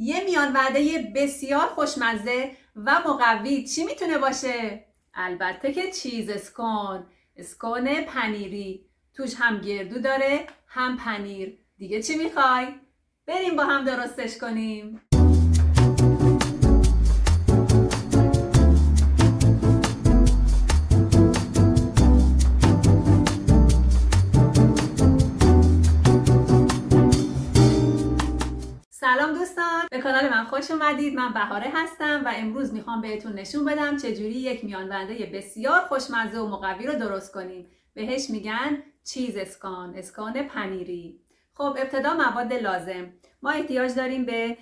یه میان وعده بسیار خوشمزه و مقوی چی میتونه باشه؟ البته که چیز اسکون، اسکون پنیری. توش هم گردو داره هم پنیر. دیگه چی میخوای؟ بریم با هم درستش کنیم. سلام دوستان، به کانال من خوش اومدید. من بهاره هستم و امروز میخوام بهتون نشون بدم چجوری یک میان وعده بسیار خوشمزه و مقوی رو درست کنیم. بهش میگن چیز اسکان، اسکان پنیری. خب ابتدا مواد لازم. ما احتیاج داریم به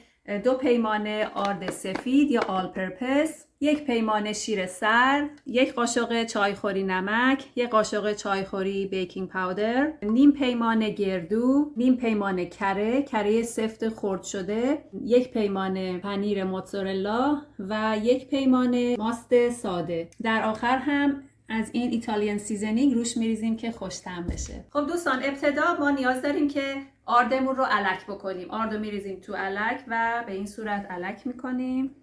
2 پیمانه آرد سفید یا آل پرپس، 1 پیمانه شیر سر، 1 قاشق چایخوری نمک، 1 قاشق چایخوری بیکینگ پاودر، نیم پیمانه گردو، نیم پیمانه کره سفت خرد شده، 1 پیمانه پنیر موتزارلا و 1 پیمانه ماست ساده. در آخر هم از این ایتالیان سیزنینگ روش میریزیم که خوش‌طعم بشه. خب دوستان، ابتدا ما نیاز داریم که آردمون رو الک بکنیم. آرد رو میریزیم تو الک و به این صورت الک میکنیم.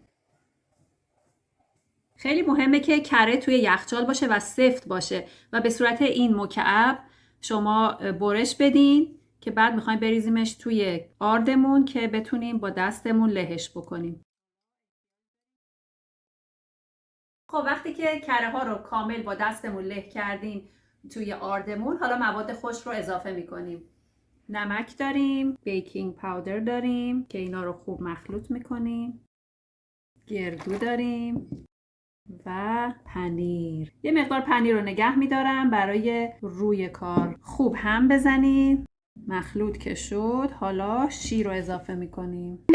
خیلی مهمه که کره توی یخچال باشه و سفت باشه و به صورت این مکعب شما برش بدین که بعد میخوایم بریزیمش توی آردمون که بتونیم با دستمون لهش بکنیم. خب وقتی که کره ها رو کامل با دستمون له کردیم توی آردمون، حالا مواد خشک رو اضافه میکنیم. نمک داریم، بیکینگ پاودر داریم که اینا رو خوب مخلوط میکنیم، گردو داریم و پنیر. یه مقدار پنیر رو نگه میدارم برای روی کار. خوب هم بزنید. مخلوط که شد، حالا شیر رو اضافه میکنیم.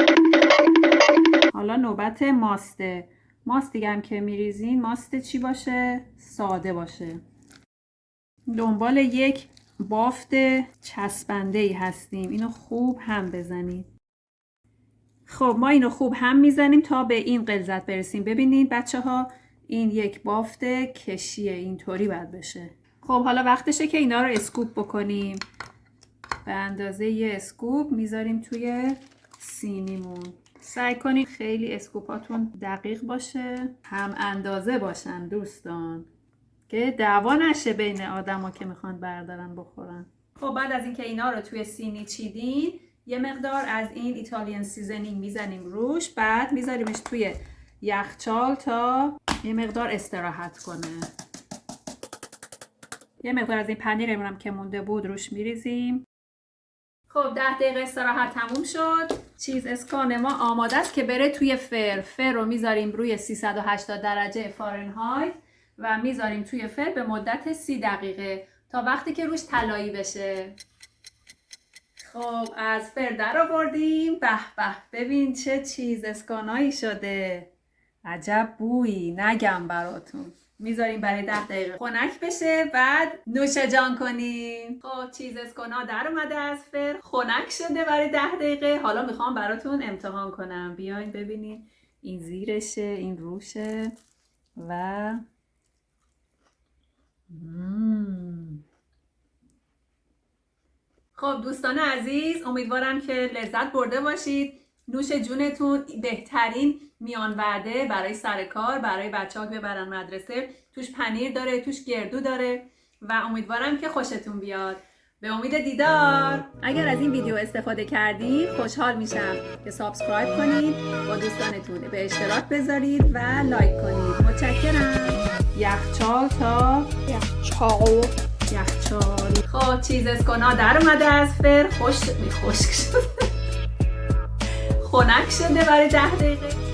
حالا نوبت ماسته. ماست دیگه هم که میریزین ماست چی باشه؟ ساده باشه. دنبال یک بافت چسبنده ای هستیم. اینو خوب هم بزنید. خب ما اینو خوب هم میزنیم تا به این غلظت برسیم. ببینید بچه ها، این یک بافت کشیه، اینطوری باید بشه. خب حالا وقتشه که اینا رو اسکوپ بکنیم. به اندازه یه اسکوپ میذاریم توی سینیمون. سعی کنید خیلی اسکوپاتون دقیق باشه، هم اندازه باشن دوستان، که دعوا نشه بین آدما که میخوان بردارن بخورن. خب بعد از اینکه اینا رو توی سینی چیدین، یه مقدار از این ایتالیان سیزنینگ میزنیم روش، بعد میذاریمش توی یخچال تا یه مقدار استراحت کنه. یه مقدار از این پنیرمون هم که مونده بود روش میریزیم. خب 10 دقیقه استراحت تموم شد. چیز اسکان ما آماده است که بره توی فر رو میذاریم روی 380 درجه فارنهایت و میذاریم توی فر به مدت 30 دقیقه تا وقتی که روش طلایی بشه. خب از فر در آوردیم. به به، ببین چه چیز اسکانایی شده. عجب بویی، نگم براتون. میذاریم برای 10 دقیقه خنک بشه، بعد نوش جان کنیم. خب چیز اسکونا در اومده از فر، خنک شده برای 10 دقیقه. حالا میخوام براتون امتحان کنم. بیاین ببینین، این زیرشه، این روشه و خب دوستان عزیز، امیدوارم که لذت برده باشید. نوش جونتون. بهترین میان وعده برای سر کار، برای بچه‌ها که ببرن مدرسه. توش پنیر داره، توش گردو داره و امیدوارم که خوشتون بیاد. به امید دیدار. اگر از این ویدیو استفاده کردید خوشحال میشم که سابسکرایب کنید، با دوستانتون به اشتراک بذارید و لایک کنید. متشکرم. یخچال تا یخچال. خب چیز اسکونا در اومده از فر، خشک شده، خنک شده برای 10 دقیقه.